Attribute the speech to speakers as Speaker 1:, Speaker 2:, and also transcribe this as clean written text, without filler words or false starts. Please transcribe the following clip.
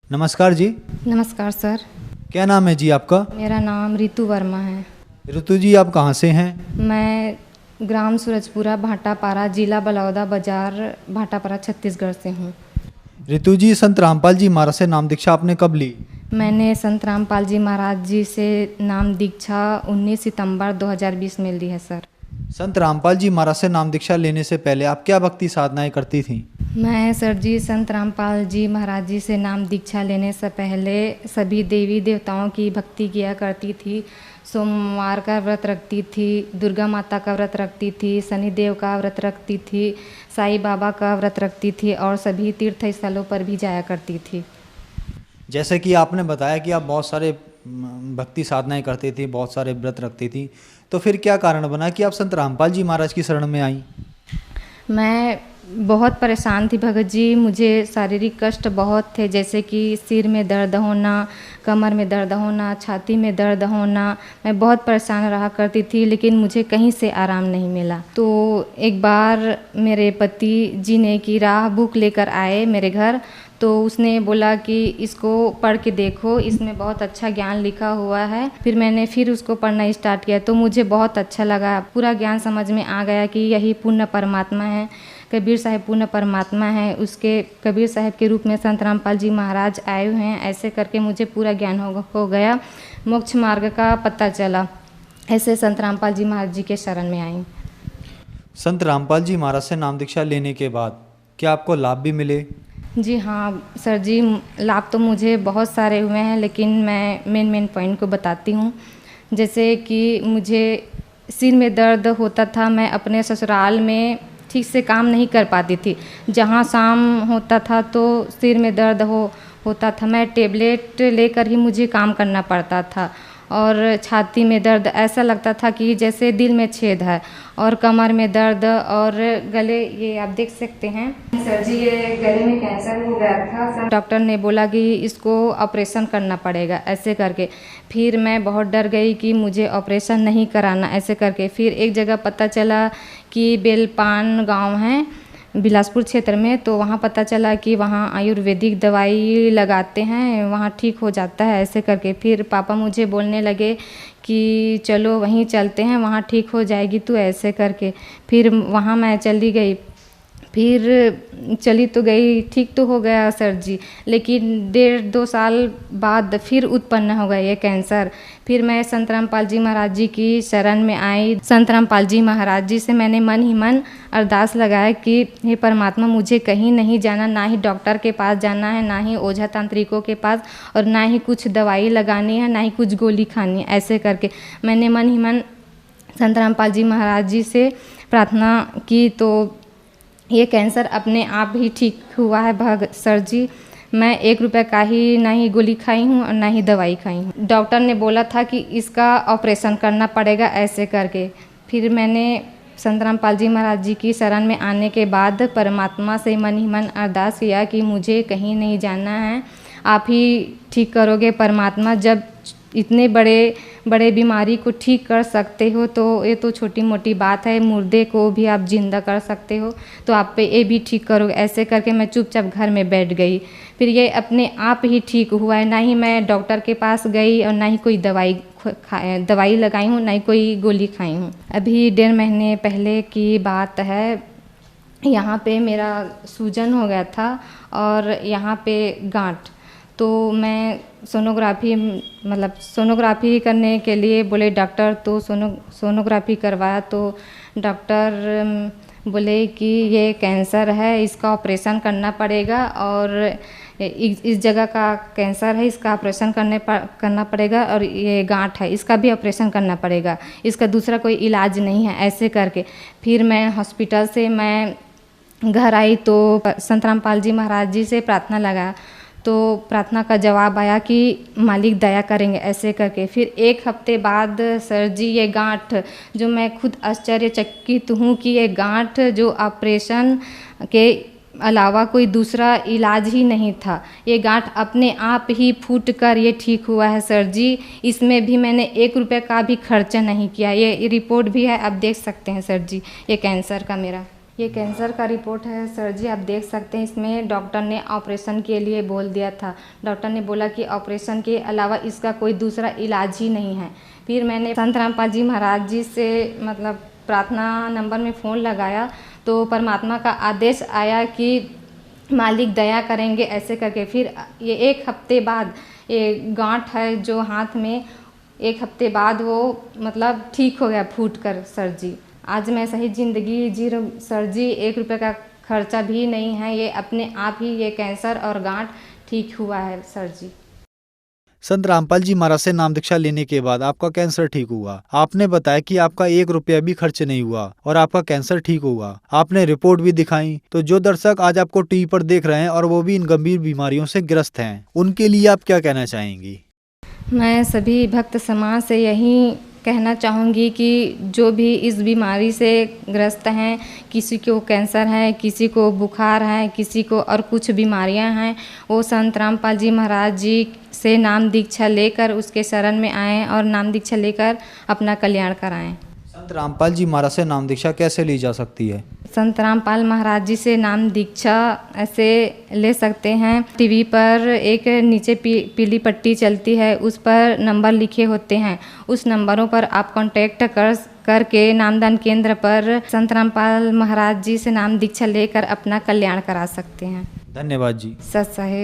Speaker 1: नमस्कार जी।
Speaker 2: नमस्कार सर।
Speaker 1: क्या नाम है जी आपका?
Speaker 2: मेरा नाम रितु वर्मा है।
Speaker 1: ऋतु जी, आप कहाँ से हैं?
Speaker 2: मैं ग्राम सूरजपुरा भाटापारा, जिला बलौदा बाजार, भाटापारा, छत्तीसगढ़ से हूँ।
Speaker 1: ऋतु जी, संत रामपाल जी महाराज से नाम दीक्षा आपने कब ली?
Speaker 2: मैंने संत रामपाल जी महाराज जी से नाम दीक्षा 19 सितंबर 2020 में ली है सर।
Speaker 1: संत रामपाल जी महाराज से नाम दीक्षा लेने से पहले आप क्या भक्ति साधनाएं करती थीं?
Speaker 2: मैं सर जी संत रामपाल जी महाराज जी से नाम दीक्षा लेने से पहले सभी देवी देवताओं की भक्ति किया करती थी। सोमवार का व्रत रखती थी, दुर्गा माता का व्रत रखती थी, शनिदेव का व्रत रखती थी, साईं बाबा का व्रत रखती थी और सभी तीर्थ स्थलों पर भी जाया करती थी।
Speaker 1: जैसे कि आपने बताया कि आप बहुत सारे भक्ति साधनाएं करती थी, बहुत सारे व्रत रखती थी, तो फिर क्या कारण बना कि आप संत रामपाल जी महाराज की शरण में आई?
Speaker 2: मैं बहुत परेशान थी भगत जी। मुझे शारीरिक कष्ट बहुत थे, जैसे कि सिर में दर्द होना, कमर में दर्द होना, छाती में दर्द होना। मैं बहुत परेशान रहा करती थी, लेकिन मुझे कहीं से आराम नहीं मिला। तो एक बार मेरे पति जी ने की राह बुक लेकर आए मेरे घर, तो उसने बोला कि इसको पढ़ के देखो, इसमें बहुत अच्छा ज्ञान लिखा हुआ है। फिर उसको पढ़ना स्टार्ट किया तो मुझे बहुत अच्छा लगा। पूरा ज्ञान समझ में आ गया कि यही पूर्ण परमात्मा है, कबीर साहब पूर्ण परमात्मा है। उसके कबीर साहब के रूप में संत रामपाल जी महाराज आए हुए हैं। ऐसे करके मुझे पूरा ज्ञान हो गया, मोक्ष मार्ग का पता चला। ऐसे संत रामपाल जी महाराज जी के शरण में आई।
Speaker 1: संत रामपाल जी महाराज से नाम दीक्षा लेने के बाद क्या आपको लाभ भी मिले?
Speaker 2: जी हाँ सर जी, लाभ तो मुझे बहुत सारे हुए हैं, लेकिन मैं मेन पॉइंट को बताती हूँ। जैसे कि मुझे सिर में दर्द होता था, मैं अपने ससुराल में ठीक से काम नहीं कर पाती थी। जहाँ शाम होता था तो सिर में दर्द होता था, मैं टेबलेट लेकर ही मुझे काम करना पड़ता था। और छाती में दर्द, ऐसा लगता था कि जैसे दिल में छेद है। और कमर में दर्द और गले, ये आप देख सकते हैं सर जी, ये गले में कैंसर हो गया था। डॉक्टर ने बोला कि इसको ऑपरेशन करना पड़ेगा, ऐसे करके। फिर मैं बहुत डर गई कि मुझे ऑपरेशन नहीं कराना, ऐसे करके। फिर एक जगह पता चला कि बेलपान गांव है बिलासपुर क्षेत्र में, तो वहाँ पता चला कि वहाँ आयुर्वेदिक दवाई लगाते हैं, वहाँ ठीक हो जाता है, ऐसे करके। फिर पापा मुझे बोलने लगे कि चलो वहीं चलते हैं, वहाँ ठीक हो जाएगी तू, ऐसे करके। फिर वहाँ मैं चली गई। फिर चली तो गई, ठीक तो हो गया सर जी, लेकिन 1.5-2 साल बाद फिर उत्पन्न हो गया ये कैंसर। फिर मैं संत रामपाल जी महाराज जी की शरण में आई। संत रामपाल जी महाराज जी से मैंने मन ही मन अरदास लगाया कि हे परमात्मा, मुझे कहीं नहीं जाना, ना ही डॉक्टर के पास जाना है, ना ही ओझा तांत्रिकों के पास, और ना ही कुछ दवाई लगानी है, ना ही कुछ गोली खानी है, ऐसे करके मैंने मन ही मन संत रामपाल जी महाराज जी से प्रार्थना की। तो ये कैंसर अपने आप ही ठीक हुआ है सर जी। मैं 1 रुपये का ही ना ही गोली खाई हूँ और ना ही दवाई खाई हूँ। डॉक्टर ने बोला था कि इसका ऑपरेशन करना पड़ेगा, ऐसे करके। फिर मैंने संत रामपाल जी महाराज जी की शरण में आने के बाद परमात्मा से मन ही मन अरदास किया कि मुझे कहीं नहीं जाना है, आप ही ठीक करोगे परमात्मा। जब इतने बड़े बीमारी को ठीक कर सकते हो तो ये तो छोटी मोटी बात है, मुर्दे को भी आप जिंदा कर सकते हो, तो आप पे ये भी ठीक करोगे, ऐसे करके मैं चुपचाप घर में बैठ गई। फिर ये अपने आप ही ठीक हुआ है, ना ही मैं डॉक्टर के पास गई और ना ही कोई दवाई लगाई हूँ, ना ही कोई गोली खाई हूँ। अभी 1.5 महीने पहले की बात है, यहाँ पे मेरा सूजन हो गया था और यहाँ पे गांठ। तो मैं सोनोग्राफी करने के लिए बोले डॉक्टर, तो सोनोग्राफी करवाया तो डॉक्टर बोले कि ये कैंसर है, इसका ऑपरेशन करना पड़ेगा, और इस जगह का कैंसर है, इसका ऑपरेशन करना पड़ेगा, और ये गांठ है, इसका भी ऑपरेशन करना पड़ेगा, इसका दूसरा कोई इलाज नहीं है, ऐसे करके। फिर मैं हॉस्पिटल से मैं घर आई तो संत रामपाल जी महाराज जी से प्रार्थना लगा, तो प्रार्थना का जवाब आया कि मालिक दया करेंगे, ऐसे करके। फिर 1 हफ्ते बाद सर जी ये गांठ, जो मैं खुद आश्चर्यचकित हूँ कि ये गांठ जो ऑपरेशन के अलावा कोई दूसरा इलाज ही नहीं था, ये गांठ अपने आप ही फूट कर ये ठीक हुआ है सर जी। इसमें भी मैंने 1 रुपये का भी खर्चा नहीं किया। ये रिपोर्ट भी है, आप देख सकते हैं सर जी, ये कैंसर का मेरा। ये कैंसर का रिपोर्ट है सर जी, आप देख सकते हैं। इसमें डॉक्टर ने ऑपरेशन के लिए बोल दिया था। डॉक्टर ने बोला कि ऑपरेशन के अलावा इसका कोई दूसरा इलाज ही नहीं है। फिर मैंने संत रामपाल जी महाराज जी से मतलब प्रार्थना नंबर में फ़ोन लगाया, तो परमात्मा का आदेश आया कि मालिक दया करेंगे ऐसे करके। फिर ये 1 हफ्ते बाद ये गांठ है जो हाथ में, 1 हफ्ते बाद वो मतलब ठीक हो गया फूट कर सर जी। आज मैं सही ज़िंदगी जी रही हूँ सर जी। 1 रुपये का खर्चा भी नहीं है, ये अपने आप ही ये कैंसर और गांठ ठीक हुआ है सर जी।
Speaker 1: संत रामपाल जी महाराज से नाम दीक्षा लेने के बाद आपका कैंसर ठीक हुआ। आपने बताया कि आपका 1 रुपया भी खर्च नहीं हुआ और आपका कैंसर ठीक होगा। आपने रिपोर्ट भी दिखाई। तो जो दर्शक आज आपको टीवी पर देख रहे हैं और वो भी इन गंभीर बीमारियों से ग्रस्त हैं, उनके लिए आप क्या कहना चाहेंगी?
Speaker 2: मैं सभी भक्त समाज से यही कहना चाहूँगी कि जो भी इस बीमारी से ग्रस्त हैं, किसी को कैंसर है, किसी को बुखार है, किसी को और कुछ बीमारियां हैं, वो संत रामपाल जी महाराज जी से नाम दीक्षा लेकर उसके शरण में आएँ और नाम दीक्षा लेकर अपना कल्याण कराएं।
Speaker 1: संत रामपाल जी महाराज से नाम दीक्षा कैसे ली जा सकती है?
Speaker 2: संत रामपाल महाराज जी से नाम दीक्षा ऐसे ले सकते हैं। टीवी पर एक नीचे पीली पट्टी चलती है, उस पर नंबर लिखे होते हैं। उस नंबरों पर आप कांटेक्ट करके नामदान केंद्र पर संत रामपाल महाराज जी से नाम दीक्षा लेकर अपना कल्याण करा सकते हैं।
Speaker 1: धन्यवाद जी।
Speaker 2: सत साहेब।